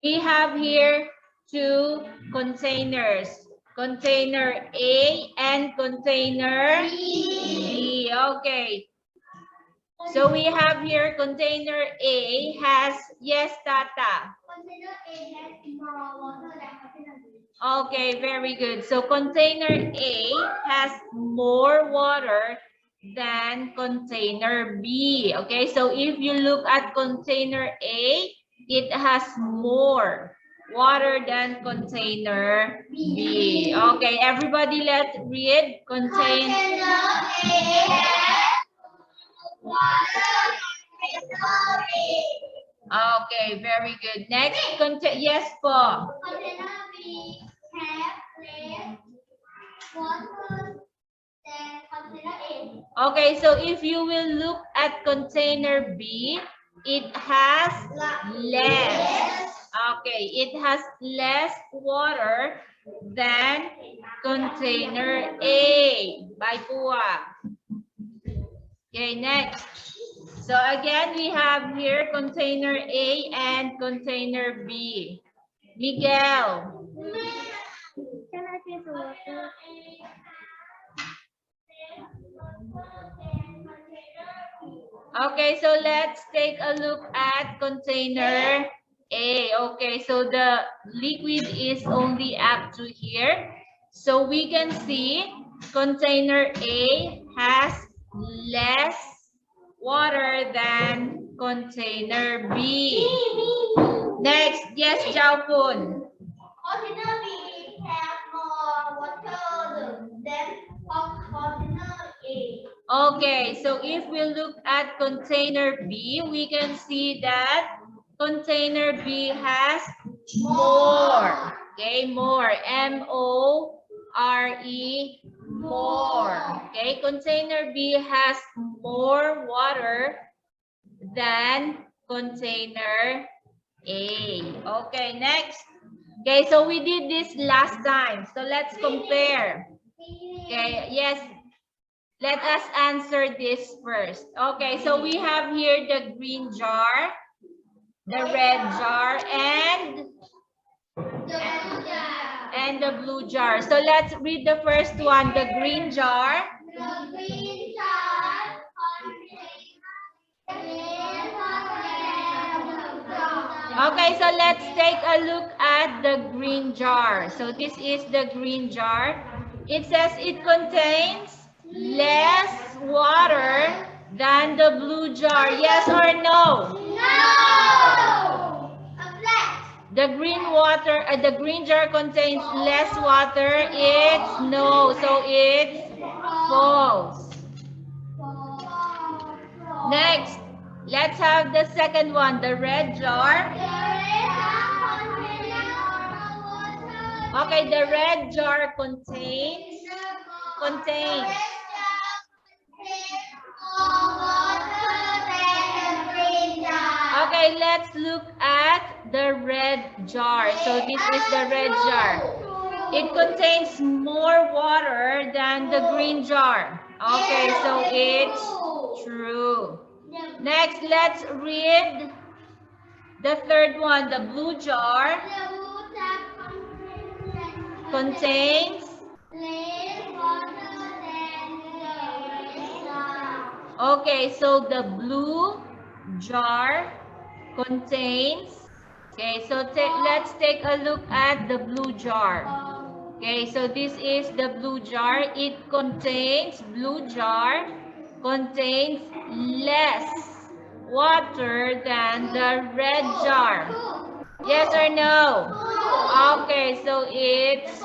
We have here two containers. Container A and container B. Okay. So we have here container A has, yes, Tata. Container A has more water than container B. Okay, very good. So container A has more water than container B. Okay, so if you look at container A, it has more water than container B. Okay, everybody let's read. Container A has okay, very good. Next, yes, po. Container B have less water than container A. Okay, so if you will look at container B, it has less. Okay, it has less water than container A. Bye, Pua. Okay, next. So again, we have here container A and container B. Miguel. Can I get the water? Okay, so let's take a look at container A. Okay, so the liquid is only up to here. So we can see container A has less water than container B. Next, yes, Jaopun. Container B has more water than container A. Okay, so if we look at container B, we can see that container B has more. Okay, more. M-O-R-E, more. Okay, container B has more water than container A. Okay, next. Okay, so we did this last time. So let's compare. Okay, yes. Let us answer this first. Okay, so we have here the green jar, the red jar, and the blue jar. So let's read the first one, the green jar. The green jar okay, so let's take a look at the green jar. So this is the green jar. It says it contains less water than the blue jar. Yes or no? No! The the green jar contains less water. It's no. So it's false. Next, let's have the second one, the red jar. Okay, the red jar contains okay, let's look at the red jar. So this is the red jar. It contains more water than the green jar. Okay, so it's true. Next, let's read the third one. The blue jar contains okay, so the blue jar contains okay, so let's take a look at the blue jar. Okay, so this is the blue jar. It contains, blue jar contains less water than the red jar. Yes or no? Okay, so it's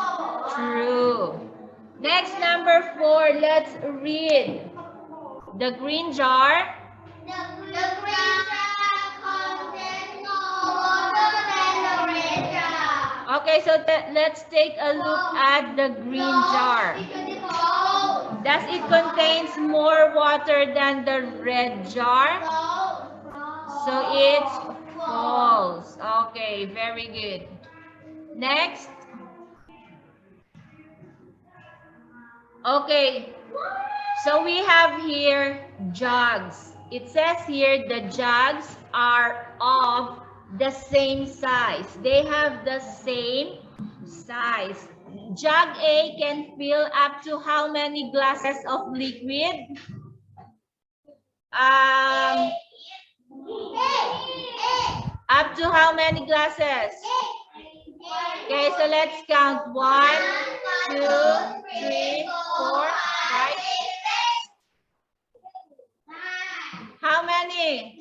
true. Next, number 4, let's read. The green jar. The green jar contains more water than the red jar. Okay, so let's take a look at the green jar. Does it contains more water than the red jar? So it's false. Okay, very good. Next. Okay. So we have here jugs. It says here the jugs are of the same size. They have the same size. Jug A can fill up to how many glasses of liquid? Up to how many glasses? Okay, so let's count. 1, 2, 3, 4, 5. How many?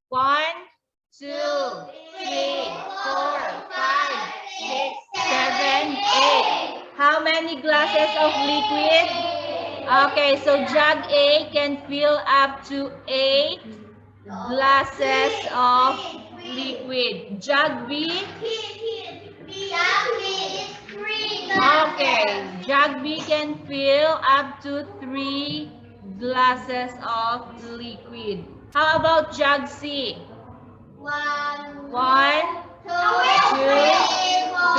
1, 2, 3, 4, 5, 6, 7, 8. How many glasses of liquid? Okay, so jug A can fill up to 8 glasses of liquid. Jug B? Okay, jug B can fill up to 3 glasses of liquid. How about jug C? 1, 2, 3, 4,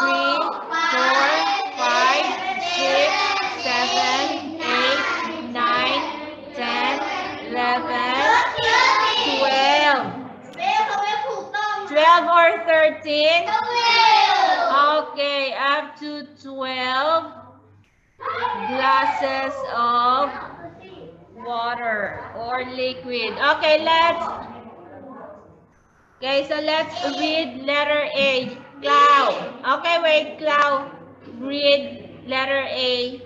5, 6, 7, 8, 9, 10, 11, 12. 12 or 13? Okay, up to 12 glasses of water or liquid. Okay, so let's read letter A. Cloud. Okay, wait, Cloud. Read letter A.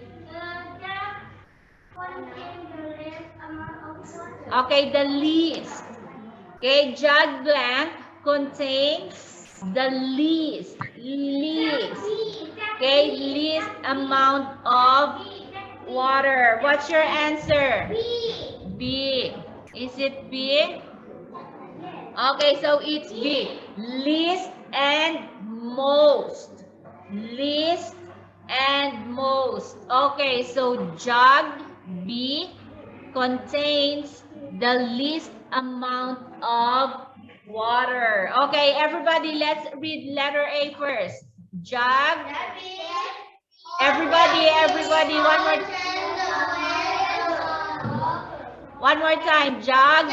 Okay, the least. Okay, jug blank contains the least. Okay, least amount of water. What's your answer? B. Is it B? Okay, so it's B. Least and most. Least and most. Okay, so jug B contains the least amount of water. Okay, everybody, let's read letter A first. Jug. Everybody, one more time. Jug B.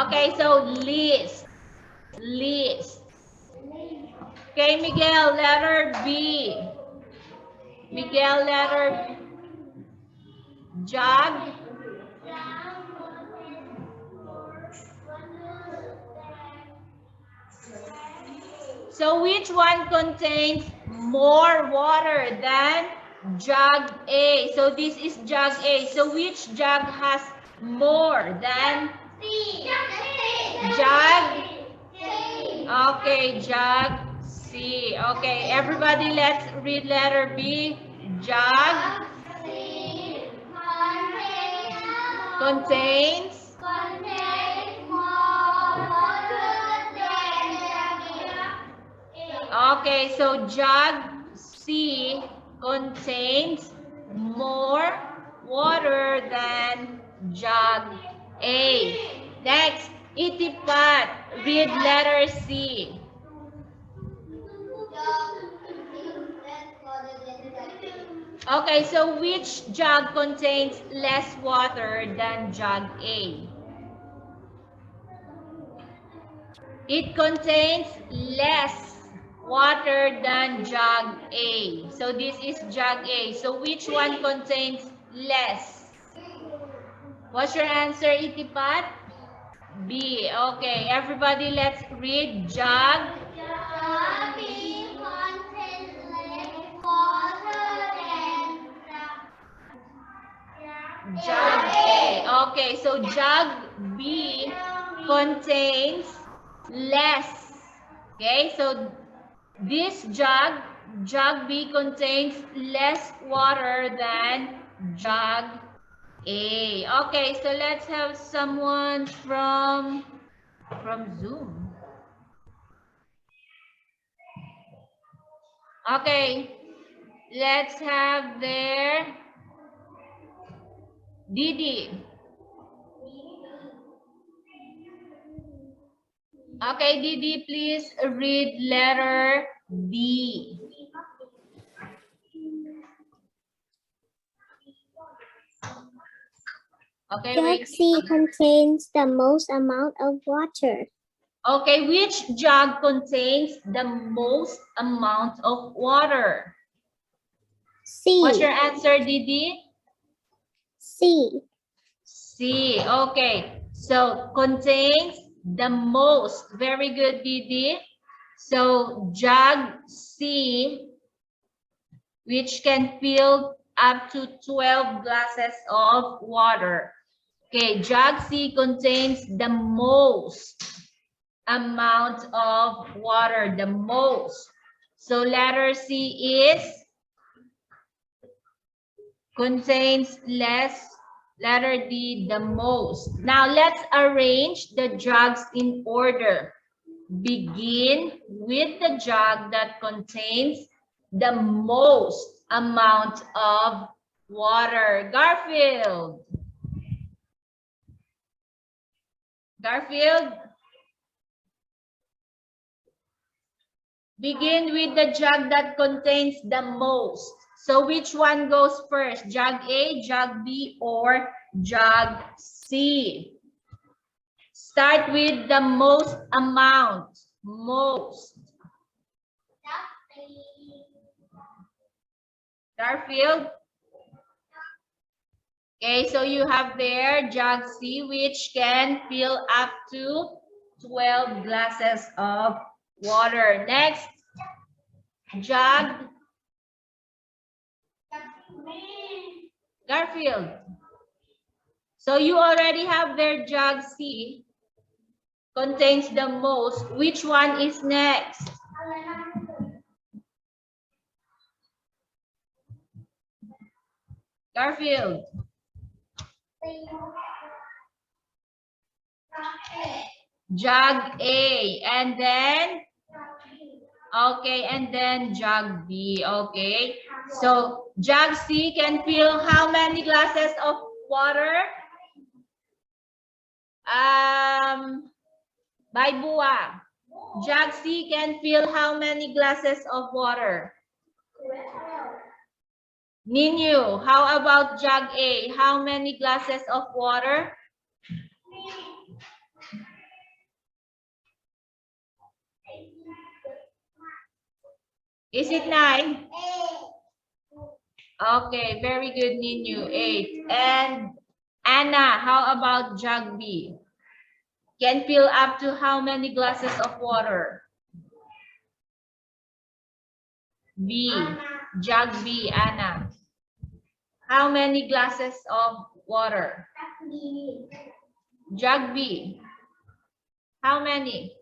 Okay, so least. Okay, Miguel, letter B. Miguel, letter jug. So which one contains more water than jug A? So this is jug A. So which jug has more than jug? Okay, jug C. Okay, everybody, let's read letter B. Jug contains okay, so jug C contains more water than jug A. Next, Itipat, read letter C. Okay, so which jug contains less water than jug A? It contains less water than jug A. So this is jug A. So which one contains less? What's your answer, Itipat? B. Okay, everybody, let's read jug. Jug B contains less water than jug A. Okay, so jug B contains less. Okay, so this jug B contains less water than jug A. Okay, so let's have someone from Zoom. Okay, let's have there Didi. Okay, Didi, please read letter B. Okay, Jug wait. C contains the most amount of water. Okay, which jug contains the most amount of water? C. What's your answer, Didi? C. C. Okay, so contains the most. Very good, Didi. So jug C, which can fill up to 12 glasses of water. Okay, jug C contains the most amount of water, the most. So letter C is contains less. Letter D, the most. Now let's arrange the jugs in order. Begin with the jug that contains the most amount of water. Garfield. Garfield. Begin with the jug that contains the most. So which one goes first? Jug A, jug B, or jug C? Start with the most amount. Most. Garfield? Okay, so you have there jug C, which can fill up to 12 glasses of water. Next, jug Garfield. So you already have their jug C, contains the most. Which one is next? Garfield. Jug A, and then okay, and then jug B. Okay, so jug C can fill how many glasses of water? By Bua, jug C can fill how many glasses of water? Ninyu, how about jug A? How many glasses of water? Is it 9? Okay, very good, Ninyu. 8. And Anna, how about jug B? Can fill up to how many glasses of water? B. Jug B, Anna. How many glasses of water? Jug B. How many?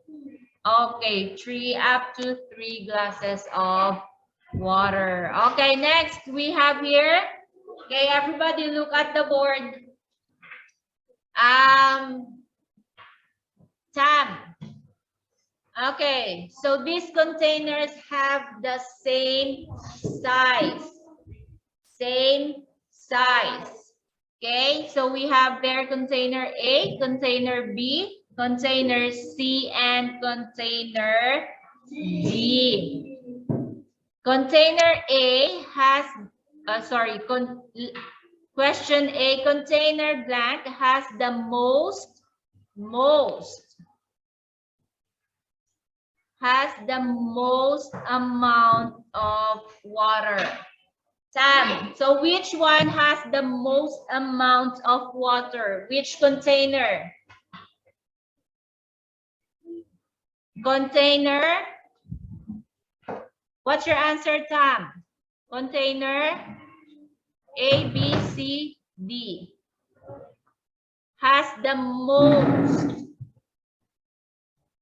Okay, 3 up to 3 glasses of water. Okay, next we have here. Okay, everybody look at the board. Tam. Okay, so these containers have the same size. Same size. Okay, so we have there container A, container B, container C, and container D. Container A has, question A, container blank has the most amount of water. Sam, so which one has the most amount of water? Which container? Container? What's your answer, Tam? Container A, B, C, D has the most.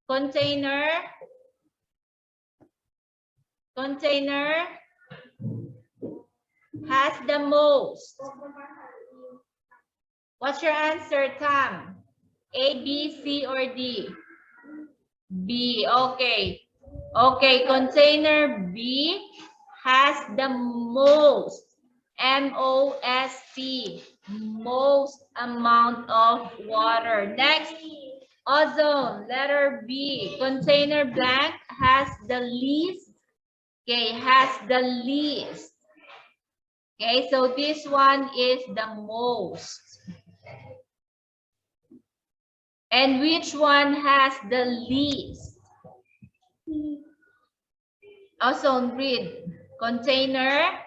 Container has the most. What's your answer, Tam? A, B, C, or D? B. Okay. Okay, container B has the most. M-O-S-T. Most amount of water. Next, ozone. Letter B. Container blank has the least. Okay, has the least. Okay, so this one is the most. And which one has the least? Also read. Container.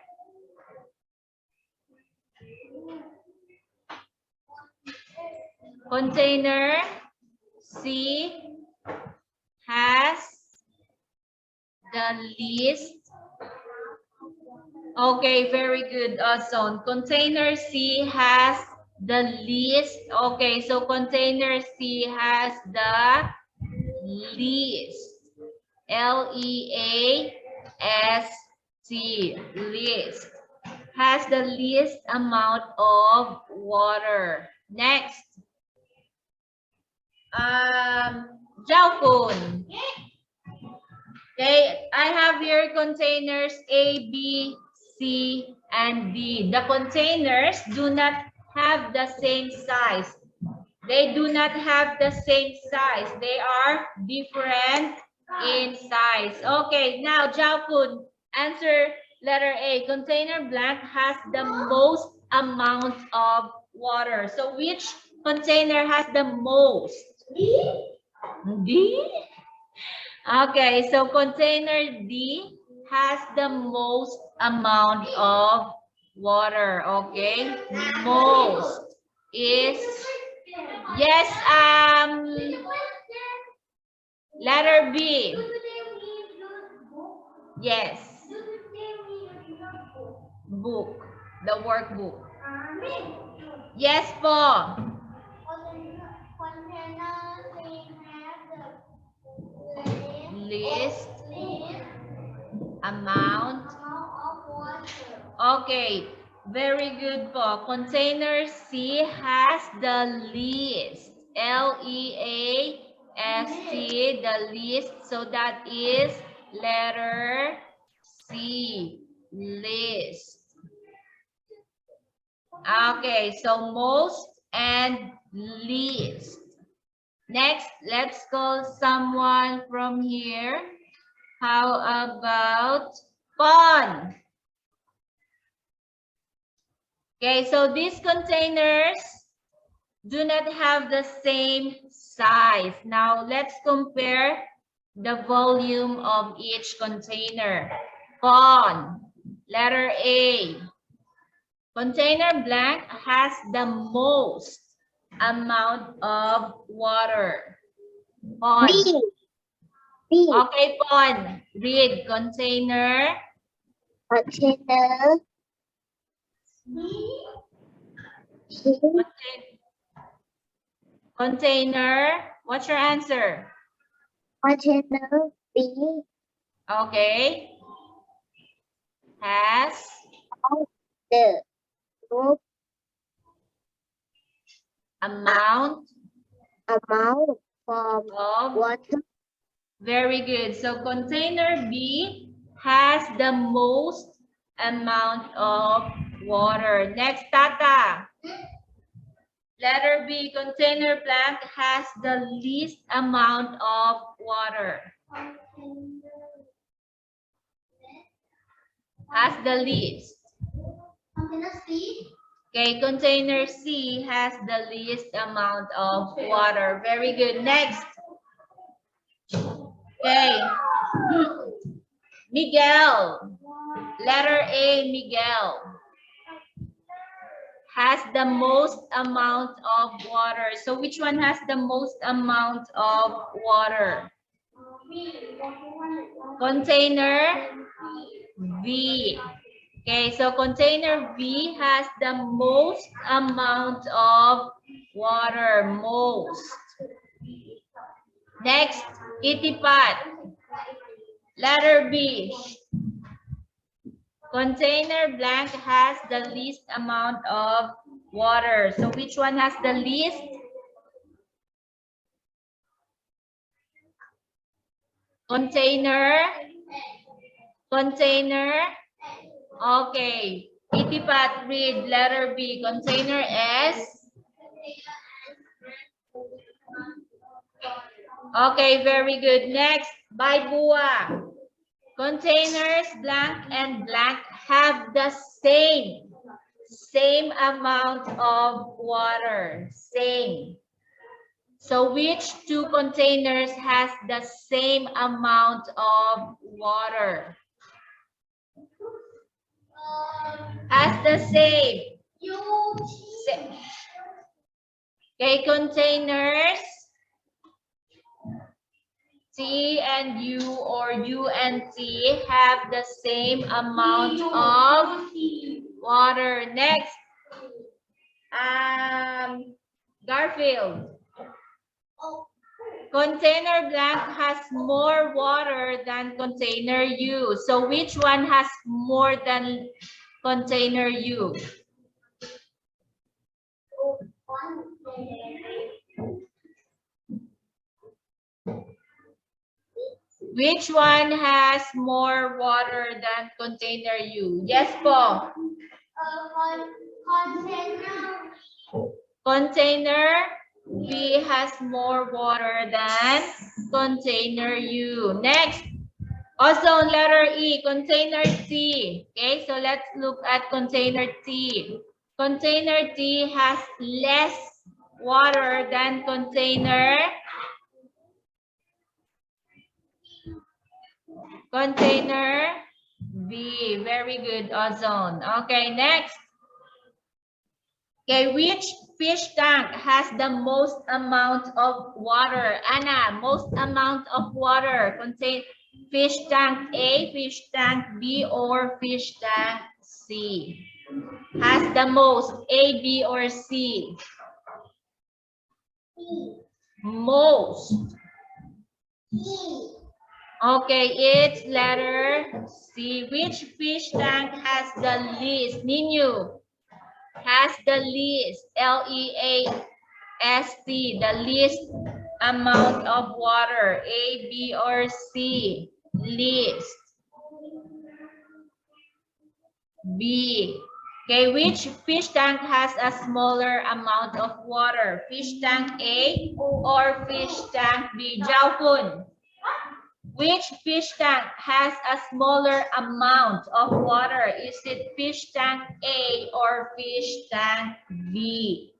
Container C has the least. Okay, very good. Awesome. Container C has the least. Okay, so container C has the least. L-E-A-S-T, least. Has the least amount of water. Next. Jaokun. Okay, I have here containers A, B, C, and D. The containers do not have the same size. They do not have the same size. They are different in size. Okay, now Jaokun, answer letter A. Container blank has the most amount of water. So which container has the most? D? Okay, so container D has the most amount of water. Okay, most is, yes, letter B. Yes, book, the workbook. Yes, po. Least amount. Okay, very good po. Container C has the least. L-E-A-S-T, the least. So that is letter C, least. Okay, so most and least. Next, let's call someone from here. How about Pon? Okay, so these containers do not have the same size. Now, let's compare the volume of each container. Pon, letter A. Container blank has the most amount of water. Pon. B. B. Okay, Pon. Read container. Container. Container. What's your answer? Container B. Okay. Has The most amount amount of of. water. Very good. So container B has the most amount of water. Next, Tata. Letter B, container blank has the least amount of water. Has the least. Okay, container C has the least amount of water. Very good. Next. Okay. Miguel. Letter A, Miguel. Has the most amount of water. So which one has the most amount of water? Container V. Okay, so container V has the most amount of water, most. Next, Itipat. Letter B. Container blank has the least amount of water. So which one has the least? Container. Okay. Itipat, read letter B. Container S. Okay, very good. Next, Baibua. Containers blank and blank have the same amount of water. Same So which two containers has the same amount of water? Has the same. Okay, containers T and U or U and T have the same amount of water. Next, Garfield. Container blank has more water than container U. So which one has more than container U? Which one has more water than container U? Yes, Paul. Container B has more water than container U. Next, ozone letter E, container T. Okay, so let's look at container T. Container T has less water than container B. Very good, ozone. Okay, next. Okay, which fish tank has the most amount of water? Anna, most amount of water contain fish tank A, fish tank B, or fish tank C? Has the most, A, B, or C? Most. Okay, it's letter C. Which fish tank has the least? Ninu has the least, L-E-A-S-T, the least amount of water, A, B, or C? Least. B. Okay, which fish tank has a smaller amount of water? Fish tank A or fish tank B? Jaokun. Which fish tank has a smaller amount of water? Is it fish tank A or fish tank B?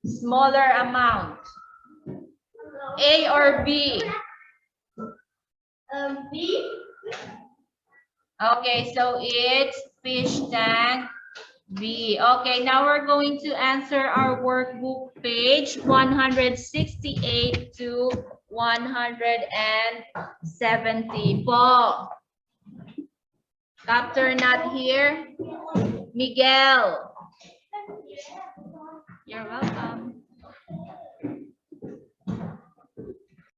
Smaller amount. A or B? B. Okay, so it's fish tank B. Okay, now we're going to answer our workbook page 168 to 170. Paul. Captor not here. Miguel. You're welcome.